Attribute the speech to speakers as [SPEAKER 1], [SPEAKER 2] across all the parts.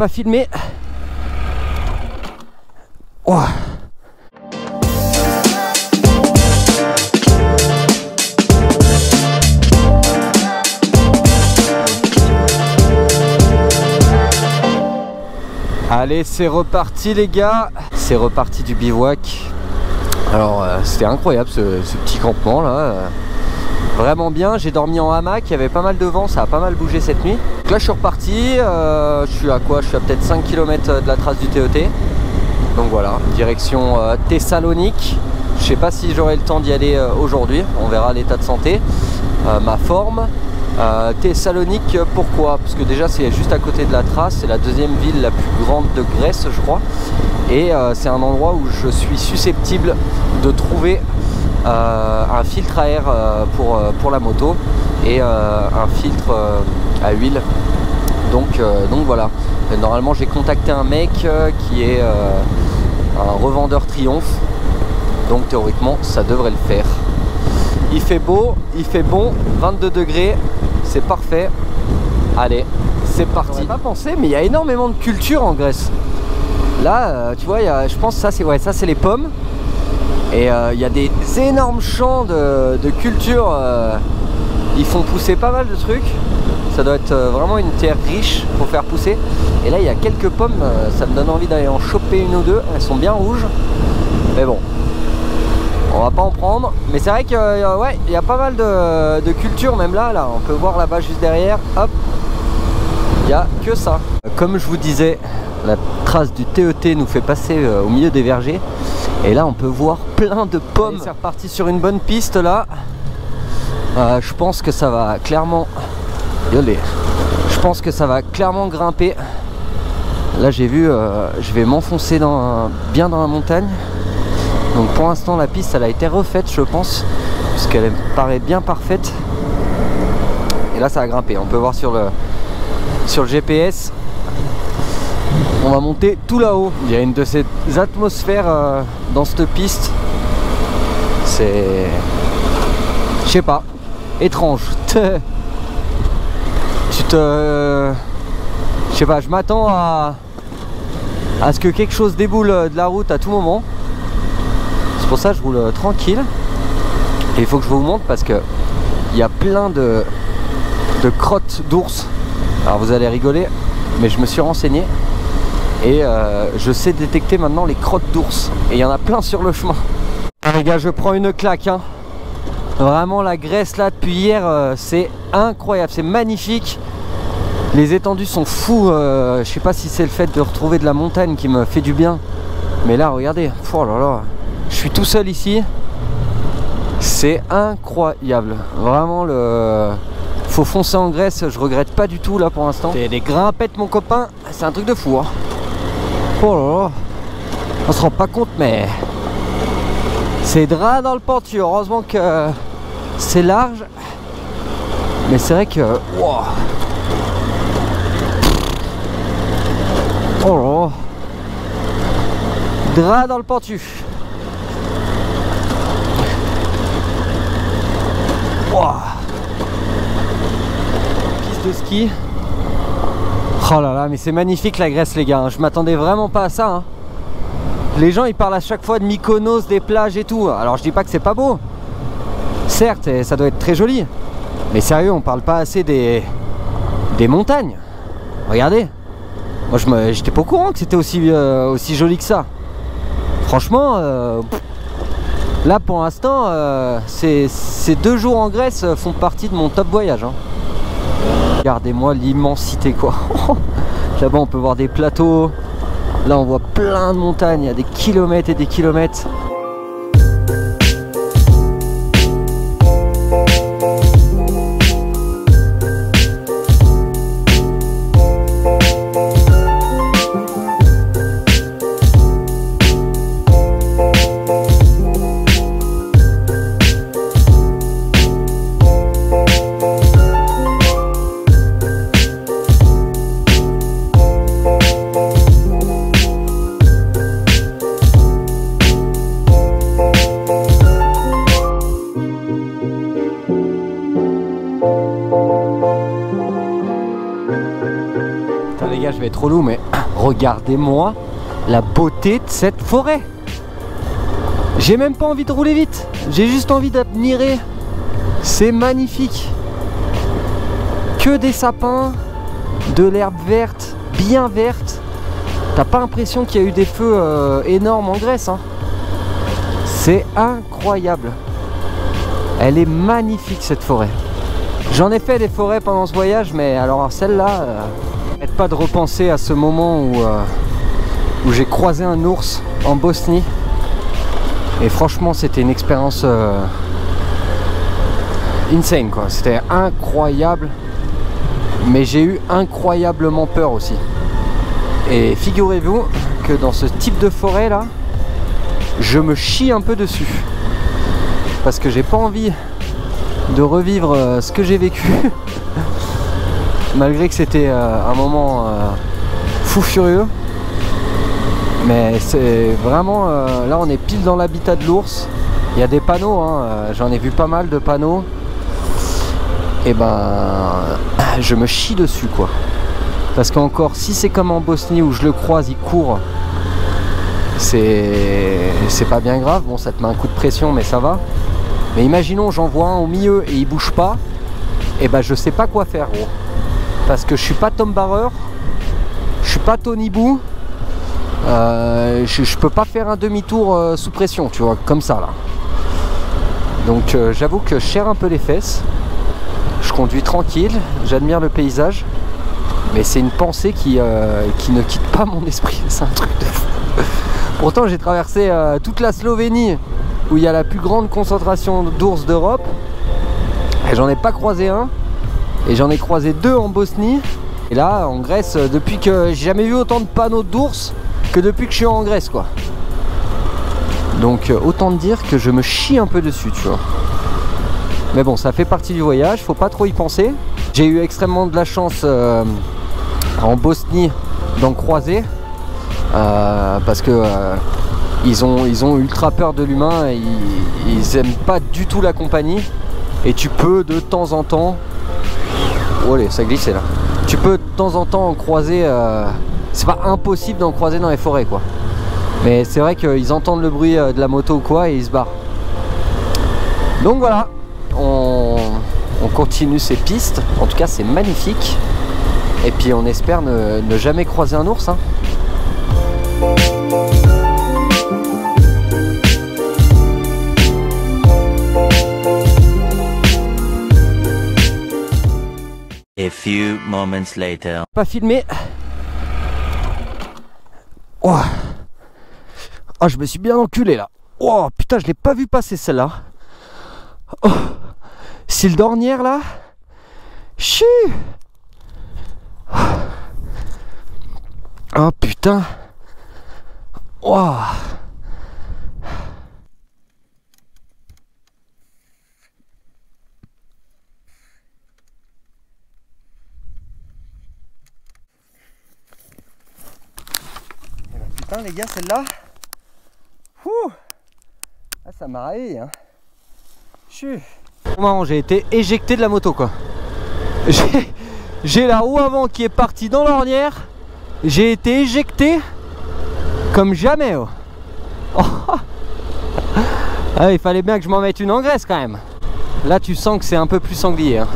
[SPEAKER 1] pas filmé. Oh. Allez, c'est reparti les gars. C'est reparti du bivouac. Alors c'était incroyable ce petit campement là. Vraiment bien, j'ai dormi en hamac, il y avait pas mal de vent, ça a pas mal bougé cette nuit. Donc là je suis reparti, je suis à quoi? Je suis à peut-être 5 km de la trace du TET. Donc voilà, direction Thessalonique. Je sais pas si j'aurai le temps d'y aller aujourd'hui, on verra l'état de santé, ma forme. Thessalonique, pourquoi? Parce que déjà c'est juste à côté de la trace, c'est la deuxième ville la plus grande de Grèce je crois. Et c'est un endroit où je suis susceptible de trouver un filtre à air pour la moto et un filtre à huile. Donc voilà. Et normalement j'ai contacté un mec qui est un revendeur Triumph. Donc théoriquement ça devrait le faire. Il fait beau, il fait bon, 22 degrés, c'est parfait. Allez, c'est parti. J'aurais pas pensé, mais il y a énormément de culture en Grèce. Là, tu vois, je pense que ça c'est les pommes. Et il y a des énormes champs de culture. Ils font pousser pas mal de trucs. Ça doit être vraiment une terre riche pour faire pousser. Et là, il y a quelques pommes. Ça me donne envie d'aller en choper une ou deux. Elles sont bien rouges. Mais bon, on va pas en prendre. Mais c'est vrai que ouais, il y a pas mal de culture. Même là, on peut voir là-bas juste derrière. Hop, il n'y a que ça. Comme je vous disais, la trace du TET nous fait passer au milieu des vergers. Et là on peut voir plein de pommes. C'est reparti sur une bonne piste là. Je pense que ça va clairement... Je pense que ça va clairement grimper. Là j'ai vu, je vais m'enfoncer bien dans la montagne. Donc pour l'instant la piste elle a été refaite je pense. Parce qu'elle me paraît bien parfaite. Et là ça va grimper. On peut voir sur le GPS. On va monter tout là-haut. Il y a une de ces atmosphères dans cette piste. C'est... je sais pas. Étrange. Je sais pas, je m'attends à ce que quelque chose déboule de la route à tout moment. C'est pour ça que je roule tranquille. Et il faut que je vous montre parce que il y a plein de crottes d'ours. Alors vous allez rigoler, mais je me suis renseigné. Et je sais détecter maintenant les crottes d'ours. Et il y en a plein sur le chemin. Ah, les gars, je prends une claque hein. Vraiment la Grèce là depuis hier, c'est incroyable, c'est magnifique. Les étendues sont fous. Je sais pas si c'est le fait de retrouver de la montagne qui me fait du bien. Mais là regardez, oh là là, je suis tout seul ici. C'est incroyable. Vraiment faut foncer en Grèce, je regrette pas du tout là pour l'instant. C'est des grimpettes mon copain, c'est un truc de fou hein. Oh là là, on se rend pas compte mais c'est drap dans le pentu. Heureusement que c'est large, mais c'est vrai que wow. Oh là là, drap dans le pentu. Wow. Piste de ski. Oh là là, mais c'est magnifique la Grèce les gars, je m'attendais vraiment pas à ça hein. Les gens ils parlent à chaque fois de Mykonos, des plages et tout. Alors je dis pas que c'est pas beau. Certes, ça doit être très joli. Mais sérieux, on parle pas assez des montagnes. Regardez. Moi j'étais pas au courant que c'était aussi joli que ça. Franchement, là pour l'instant, ces 2 jours en Grèce font partie de mon top voyage hein. Regardez-moi l'immensité quoi. Là-bas on peut voir des plateaux. Là on voit plein de montagnes, il y a des kilomètres et des kilomètres. être relou, mais regardez-moi la beauté de cette forêt. J'ai même pas envie de rouler vite, j'ai juste envie d'admirer. C'est magnifique. Que des sapins, de l'herbe verte, bien verte. T'as pas l'impression qu'il y a eu des feux énormes en Grèce, hein. C'est incroyable. Elle est magnifique cette forêt. J'en ai fait des forêts pendant ce voyage, mais alors celle-là, n'arrête pas de repenser à ce moment où j'ai croisé un ours en Bosnie. Et franchement, c'était une expérience insane, quoi. C'était incroyable. Mais j'ai eu incroyablement peur aussi. Et figurez-vous que dans ce type de forêt là, je me chie un peu dessus. Parce que j'ai pas envie de revivre ce que j'ai vécu. Malgré que c'était un moment fou furieux. Mais c'est vraiment... là on est pile dans l'habitat de l'ours. Il y a des panneaux, hein, j'en ai vu pas mal de panneaux. Et ben... je me chie dessus, quoi. Parce qu'encore, si c'est comme en Bosnie où je le croise, il court, c'est pas bien grave. Bon, ça te met un coup de pression, mais ça va. Mais imaginons, j'en vois un au milieu et il bouge pas. Et ben je sais pas quoi faire, gros. Parce que je suis pas Tom Barrer, je suis pas Tony Boo. Je peux pas faire un demi-tour sous pression, tu vois, comme ça là. Donc j'avoue que je serre un peu les fesses. Je conduis tranquille, j'admire le paysage. Mais c'est une pensée qui ne quitte pas mon esprit. C'est un truc de fou. Pourtant j'ai traversé toute la Slovénie, où il y a la plus grande concentration d'ours d'Europe. Et j'en ai pas croisé un. Et j'en ai croisé deux en Bosnie. Et là en Grèce, depuis que j'ai jamais vu autant de panneaux d'ours que depuis que je suis en Grèce, quoi. Donc autant dire que je me chie un peu dessus, tu vois. Mais bon, ça fait partie du voyage, faut pas trop y penser. J'ai eu extrêmement de la chance en Bosnie d'en croiser. Parce que ils ont ultra peur de l'humain. Ils aiment pas du tout la compagnie. Et tu peux de temps en temps... Oh allez, ça glissait là. Tu peux de temps en temps en croiser... c'est pas impossible d'en croiser dans les forêts, quoi. Mais c'est vrai qu'ils entendent le bruit de la moto ou quoi et ils se barrent. Donc voilà, on continue ces pistes. En tout cas, c'est magnifique. Et puis on espère ne jamais croiser un ours, hein.
[SPEAKER 2] A few moments later.
[SPEAKER 1] Pas filmé. Oh. Oh, je me suis bien enculé là. Oh putain, je l'ai pas vu passer celle-là. Oh. Cils d'ornière là. Chu. Oh putain. Oh. Putain les gars, celle-là, ah, ça m'a raillé, hein. Marrant, j'ai été éjecté de la moto, quoi. J'ai la roue avant qui est partie dans l'ornière. J'ai été éjecté comme jamais, oh. Ah, il fallait bien que je m'en mette une en Grèce quand même. Là tu sens que c'est un peu plus sanglier, hein.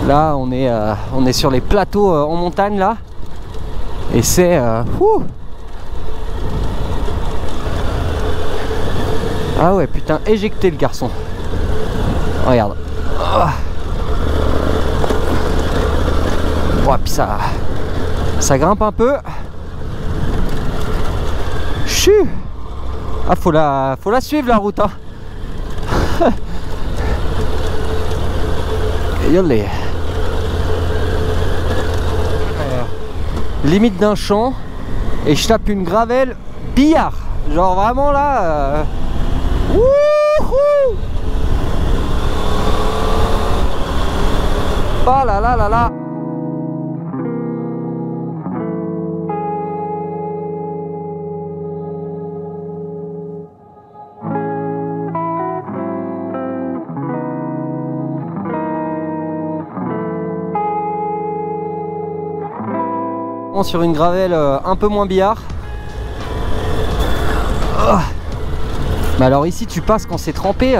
[SPEAKER 1] Là on est sur les plateaux en montagne là. Et c'est... Ah ouais, putain, éjecté le garçon. Regarde. Oh, puis ça grimpe un peu. Chu. Ah, faut la suivre la route, hein. Yolé. Limite d'un champ et je tape une gravelle billard, genre vraiment là wouhou. Oh là là là là. Sur une gravelle un peu moins billard. Oh. Mais alors ici tu passes quand c'est trempé,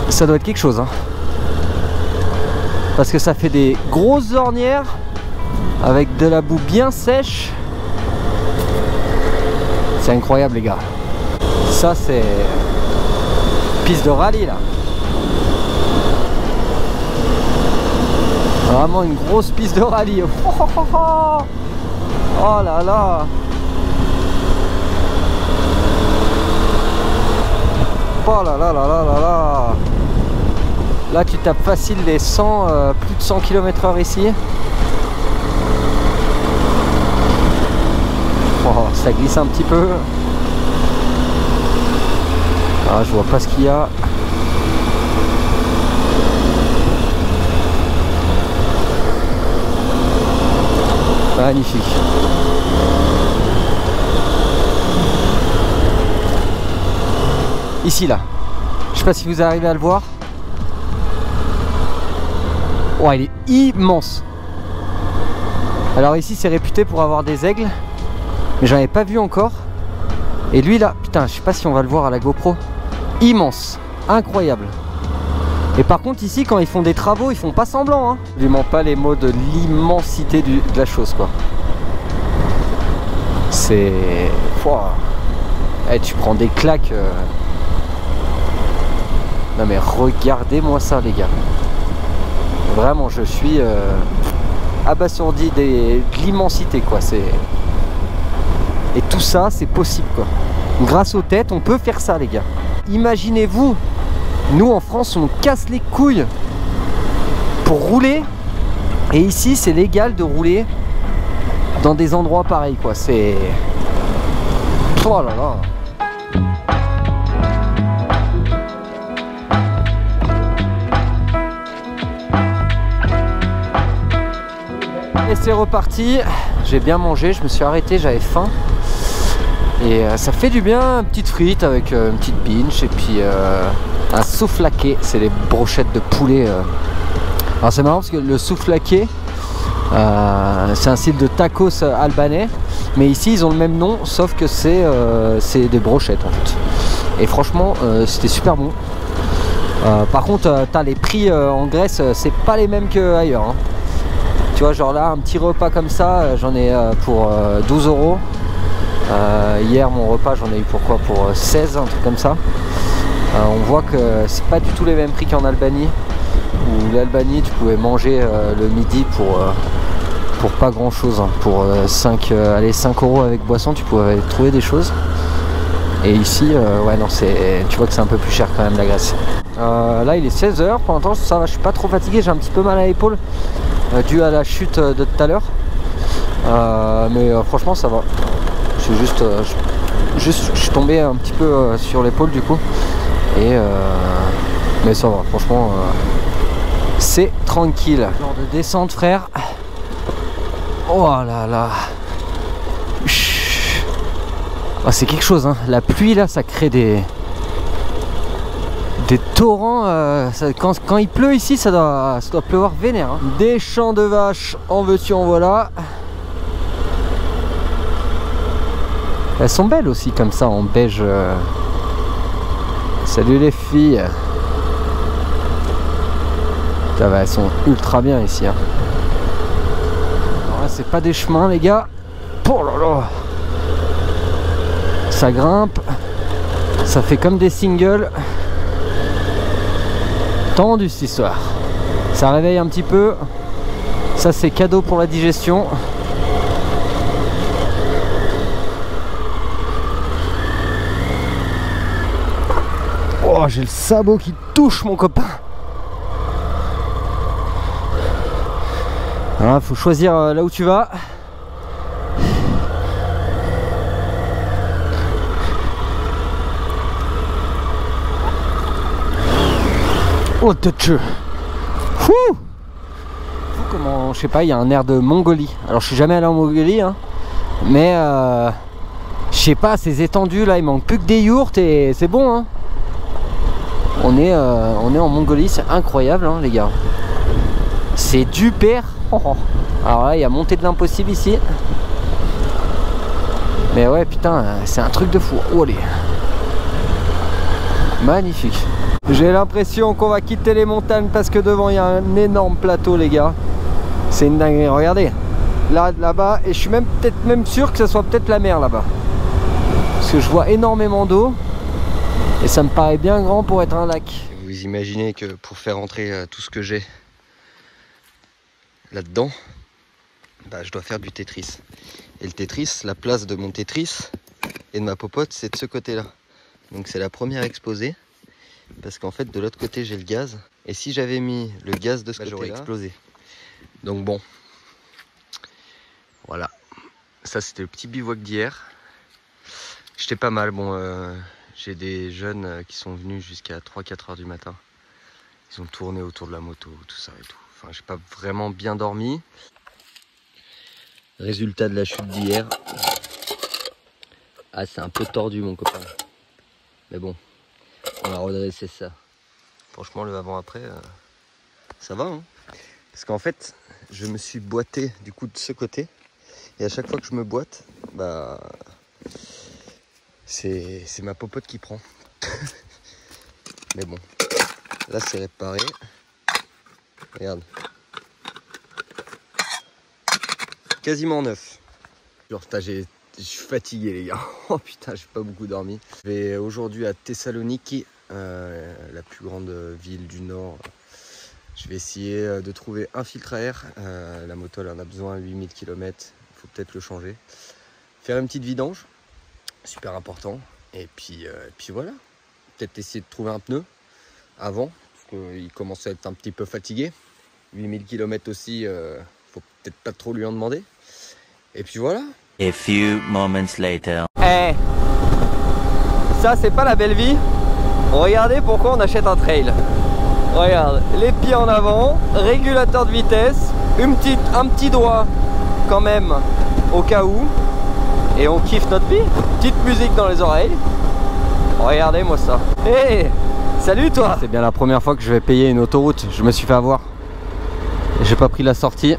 [SPEAKER 1] ça doit être quelque chose hein. Parce que ça fait des grosses ornières avec de la boue bien sèche. C'est incroyable les gars. Ça c'est piste de rallye là. Vraiment une grosse piste de rallye. Oh là là. Oh là là là là là là. Là tu tapes facile les 100, plus de 100 km/h ici. Oh, ça glisse un petit peu. Ah, je vois pas ce qu'il y a. Magnifique. Ici là, je sais pas si vous arrivez à le voir. Oh, il est immense. Alors ici c'est réputé pour avoir des aigles, mais j'en avais pas vu encore. Et lui là, putain, je sais pas si on va le voir à la GoPro. Immense, incroyable. Et par contre ici quand ils font des travaux, ils font pas semblant hein. Je lui mens pas les mots de l'immensité de la chose quoi. C'est... Eh, tu prends des claques. Non mais regardez-moi ça les gars. Vraiment je suis abasourdi de l'immensité quoi. Et tout ça c'est possible quoi. Grâce aux têtes on peut faire ça les gars. Imaginez-vous, nous en France on casse les couilles pour rouler. Et ici c'est légal de rouler dans des endroits pareils quoi. C'est... Oh là là. Et c'est reparti, j'ai bien mangé, je me suis arrêté, j'avais faim. Et ça fait du bien, une petite frite avec une petite pinche et puis un souflaké, c'est les brochettes de poulet. Alors c'est marrant parce que le souflaké, c'est un style de tacos albanais. Mais ici ils ont le même nom, sauf que c'est des brochettes en fait. Et franchement c'était super bon. Par contre t'as les prix en Grèce, c'est pas les mêmes qu'ailleurs hein. Tu vois genre là un petit repas comme ça j'en ai pour 12 €. Hier mon repas j'en ai eu pour quoi, pour 16, un truc comme ça. On voit que c'est pas du tout les mêmes prix qu'en Albanie. Où l'Albanie tu pouvais manger le midi pour pas grand chose hein. Pour 5 € avec boisson tu pouvais trouver des choses. Et ici ouais non c'est, tu vois que c'est un peu plus cher quand même la Grèce. Là il est 16 h, pour l'instant ça va, je suis pas trop fatigué, j'ai un petit peu mal à l'épaule dû à la chute de tout à l'heure. Mais franchement ça va. C'est juste, je suis tombé un petit peu sur l'épaule du coup. Et mais ça va, franchement c'est tranquille. Genre de descente frère. Oh là là. Oh, c'est quelque chose hein. La pluie là ça crée des torrents. Quand il pleut ici ça doit pleuvoir vénère hein. Des champs de vaches en veux-tu en voilà. Elles sont belles aussi comme ça en beige. Salut les filles. Ça va, elles sont ultra bien ici hein. Alors là c'est pas des chemins les gars. Oh là là. Ça grimpe. Ça fait comme des singles. Tendu cette histoire. Ça réveille un petit peu. Ça c'est cadeau pour la digestion. Oh, j'ai le sabot qui touche mon copain. Alors, faut choisir là où tu vas. Oh, touch. Fou comment, je sais pas, il y a un air de Mongolie. Alors je suis jamais allé en Mongolie hein, mais je sais pas, ces étendues là, il manque plus que des yourtes et c'est bon hein. On est en Mongolie, c'est incroyable hein, les gars. C'est du père. Oh, oh. Alors là il y a montée de l'impossible ici. Mais ouais putain c'est un truc de fou. Oh allez. Magnifique. J'ai l'impression qu'on va quitter les montagnes parce que devant il y a un énorme plateau les gars. C'est une dinguerie, regardez. Là-bas, et je suis même peut-être même sûr que ça soit peut-être la mer là-bas. Parce que je vois énormément d'eau. Et ça me paraît bien grand pour être un lac. Vous imaginez que pour faire entrer tout ce que j'ai là-dedans, bah, je dois faire du Tetris. Et le Tetris, la place de mon Tetris et de ma popote, c'est de ce côté-là. Donc c'est la première exposée. Parce qu'en fait, de l'autre côté, j'ai le gaz. Et si j'avais mis le gaz de ce côté-là, j'aurais explosé. Donc bon. Voilà. Ça, c'était le petit bivouac d'hier. J'étais pas mal. Bon, j'ai des jeunes qui sont venus jusqu'à 3-4 heures du matin. Ils ont tourné autour de la moto, tout ça et tout. Enfin, j'ai pas vraiment bien dormi. Résultat de la chute d'hier. Ah, c'est un peu tordu, mon copain. Mais bon, on a redressé ça. Franchement, le avant-après, ça va. Hein, parce qu'en fait, je me suis boité du coup de ce côté. Et à chaque fois que je me boite, bah, c'est ma popote qui prend. Mais bon, là c'est réparé. Regarde. Quasiment neuf. Genre, je suis fatigué les gars. Oh putain, j'ai pas beaucoup dormi. Je vais aujourd'hui à Thessaloniki, la plus grande ville du nord. Je vais essayer de trouver un filtre à air. La moto elle en a besoin, 8000 km. Il faut peut-être le changer. Faire une petite vidange, super important. Et puis voilà. Peut-être essayer de trouver un pneu avant, parce qu'il commence à être un petit peu fatigué. 8000 km aussi, faut peut-être pas trop lui en demander. Et puis voilà.
[SPEAKER 2] A few moments later.
[SPEAKER 1] Hey, ça c'est pas la belle vie. Regardez pourquoi on achète un trail. Regarde, les pieds en avant, régulateur de vitesse, un petit doigt quand même au cas où. Et on kiffe notre vie. Petite musique dans les oreilles. Regardez-moi ça. Hey, salut toi. C'est bien la première fois que je vais payer une autoroute. Je me suis fait avoir. J'ai pas pris la sortie.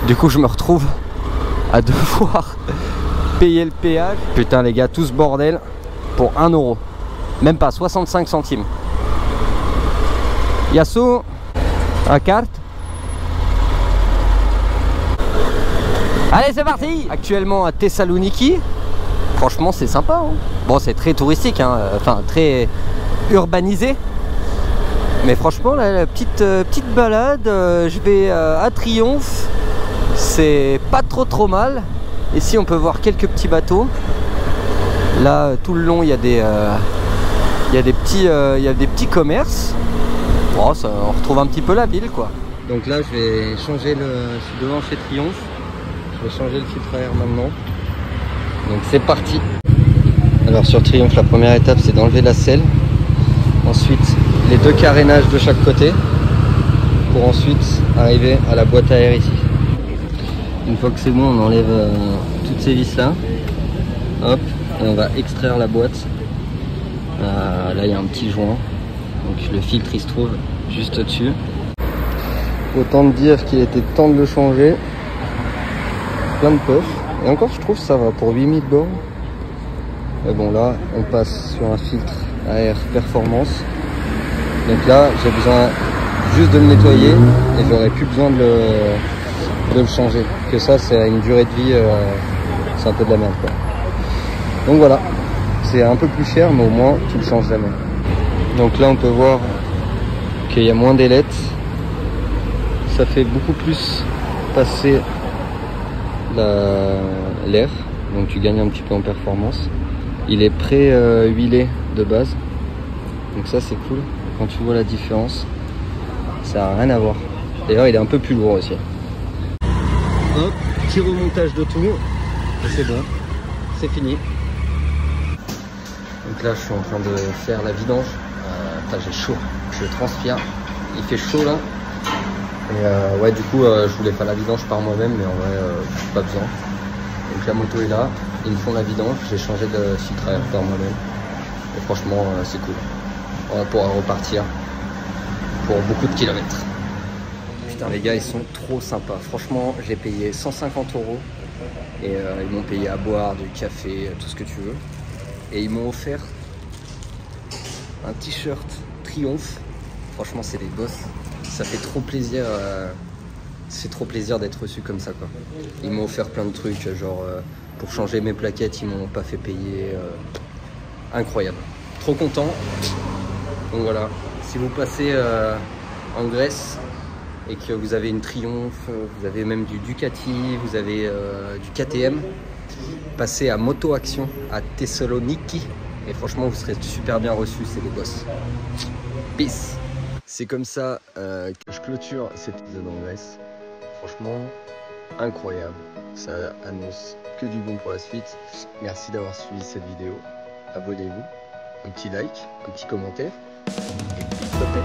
[SPEAKER 1] Du coup je me retrouve à devoir payer le péage. Putain les gars, tout ce bordel pour 1 euro. Même pas 65 centimes. Yasso, un carte. Allez c'est parti. Actuellement à Thessaloniki. Franchement c'est sympa hein. Bon c'est très touristique hein. Enfin très urbanisé. Mais franchement la petite balade, je vais à Triomphe. C'est pas trop mal. Ici on peut voir quelques petits bateaux. Là tout le long il y a des petits commerces. Oh, ça, on retrouve un petit peu la ville quoi. Donc là je vais changer je suis devant chez Triomphe. Je vais changer le filtre à air maintenant. Donc c'est parti. Alors sur Triomphe la première étape c'est d'enlever la selle. Ensuite les 2 carénages de chaque côté. Pour ensuite arriver à la boîte à air ici. Une fois que c'est bon, on enlève toutes ces vis là. Hop, et on va extraire la boîte. Là il y a un petit joint. Donc le filtre il se trouve juste au-dessus. Autant de dire qu'il était temps de le changer. Plein de puff. Et encore je trouve ça va pour 8000 bornes. Mais bon là on passe sur un filtre à air performance. Donc là j'ai besoin juste de le nettoyer et j'aurais plus besoin de le changer. Que ça c'est une durée de vie, c'est un peu de la merde quoi. Donc voilà, c'est un peu plus cher mais au moins tu le changes jamais. Donc là on peut voir qu'il y a moins d'ailettes. Ça fait beaucoup plus passer l'air, donc tu gagnes un petit peu en performance. Il est pré-huilé de base, donc ça c'est cool. Quand tu vois la différence, ça n'a rien à voir. D'ailleurs il est un peu plus lourd aussi. Hop, petit remontage de tout, et c'est bon, c'est fini. Donc là je suis en train de faire la vidange. J'ai chaud, je transpire, il fait chaud là. Et ouais du coup je voulais faire la vidange par moi-même mais en vrai pas besoin. Donc la moto est là, ils me font la vidange, j'ai changé de filtre à air par moi-même. Et franchement c'est cool. On va pouvoir repartir pour beaucoup de kilomètres. Putain les gars, ils sont trop sympas. Franchement, j'ai payé 150 € et ils m'ont payé à boire, du café, tout ce que tu veux. Et ils m'ont offert un t-shirt Triomphe. Franchement, c'est des boss. Ça fait trop plaisir. C'est trop plaisir d'être reçu comme ça, quoi. Ils m'ont offert plein de trucs, genre pour changer mes plaquettes, ils m'ont pas fait payer. Incroyable. Trop content. Donc voilà, si vous passez en Grèce et que vous avez une Triomphe, vous avez même du Ducati, vous avez du KTM, passez à Moto Action à Thessaloniki et franchement vous serez super bien reçus, c'est des boss. Peace. C'est comme ça que je clôture cet épisode en Grèce. Franchement, incroyable. Ça annonce que du bon pour la suite. Merci d'avoir suivi cette vidéo. Abonnez-vous, un petit like, un petit commentaire. Et puis stopez.